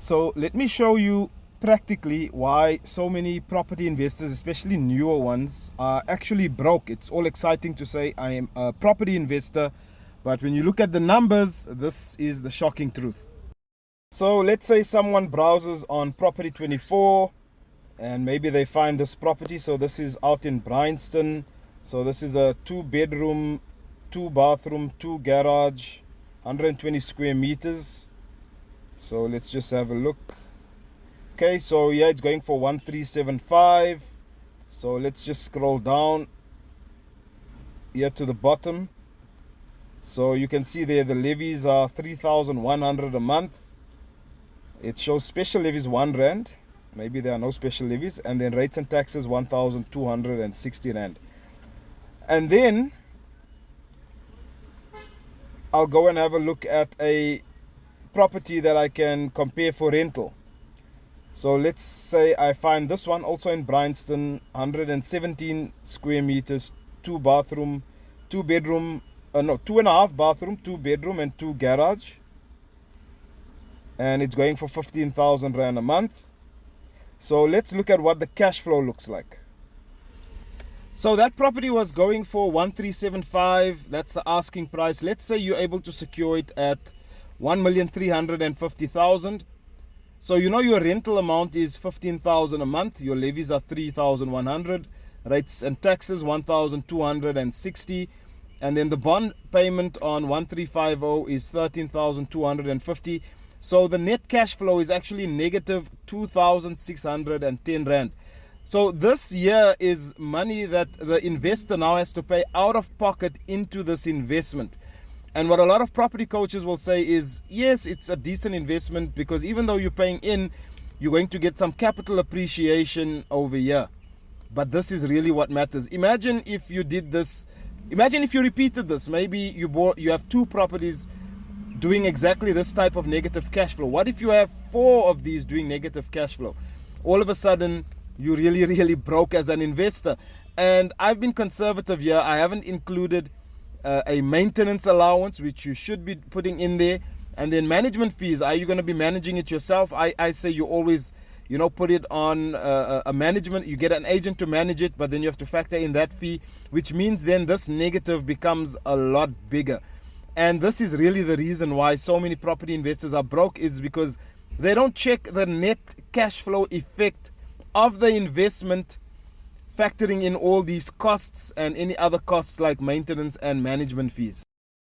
So let me show you practically why so many property investors, especially newer ones, are actually broke. It's all exciting to say I am a property investor, but when you look at the numbers, this is the shocking truth. So let's say someone browses on Property 24 and maybe they find this property. So this is out in Bryanston. So this is a 2-bedroom, 2-bathroom, 2-garage, 120 square meters. So let's just have a look. Okay, so yeah, it's going for 1375. So let's just scroll down here to the bottom. So you can see there the levies are 3,100 a month. It shows special levies 1 rand. Maybe there are no special levies. And then rates and taxes 1,260 rand. And then I'll go and have a look at a property that I can compare for rental. So let's say I find this one also in Bryanston, 117 square meters, 2-bathroom, 2-bedroom, 2.5 bathroom, 2-bedroom and 2-garage. And it's going for 15,000 rand a month. So let's look at what the cash flow looks like. So that property was going for 1375. That's the asking price. Let's say you're able to secure it at 1,350,000. So you know your rental amount is 15,000 a month. Your levies are 3,100. Rates and taxes 1,260. And then the bond payment on 1350 is 13,250. So the net cash flow is actually negative 2,610 rand. So this year is money that the investor now has to pay out of pocket into this investment. And what a lot of property coaches will say is, yes, it's a decent investment because even though you're paying in, you're going to get some capital appreciation over here. But this is really what matters. Imagine if you did this. Imagine if you repeated this. Maybe you have 2 properties doing exactly this type of negative cash flow. What if you have 4 of these doing negative cash flow? All of a sudden, you're really broke as an investor. And I've been conservative here. I haven't included a maintenance allowance, which you should be putting in there. And then management fees. Are you going to be managing it yourself? I say you always, put it on a management. You get an agent to manage it, but then you have to factor in that fee, which means then this negative becomes a lot bigger. And this is really the reason why so many property investors are broke, is because they don't check the net cash flow effect of the investment, factoring in all these costs and any other costs like maintenance and management fees.